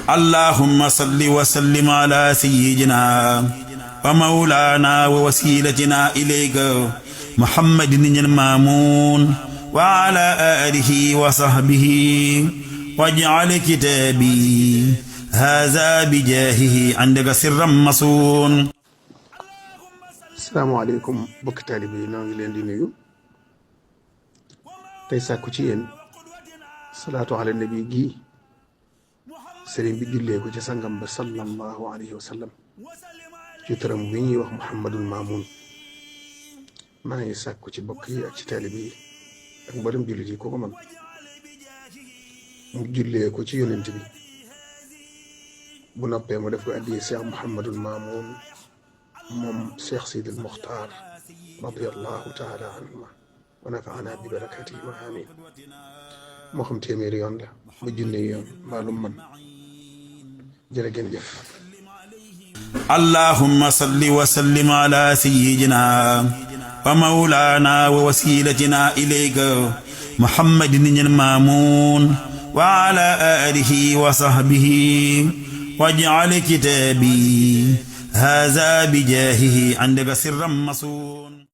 اللهم صل وسلم على سيدنا ومولانا ووسيلتنا إليك محمد المامون وعلى آله وصحبه واجعل كتابي هذا بجاهه عندك سرا مصون. asalaamaaleykum bokki taalibe yi noo ngi leen di nuyu tey sàkku ci yéen salaatu ala nabi gii sëriñ bi jullee ko ci sangam ba sallallahu alayhi wa sallam ci tëram bi ñuy wax Muhammadul Maamun. maa ngi sàkku ci bokk yi ak ci taalibe yi ak mboolem jullit yi ko man mu jullee ko ci yonent bi bu noppee mu def ko addiya Cheikh Muhammadul Maamun moom Cheikh Sidil Muxtaar radiyallahu taala anhuma wa nafaana bi barakaatihi wa amiin. moo xam téeméeri yoon la ba junne yoon mbaa lu man jërë ngeen jëf. اللهم صل وسلم على سيدنا ومولانا ووسيلتنا إليك محمد المامون وعلى آله وصحبه واجعل كتابي هذا بجاهه عندك سرا مصون.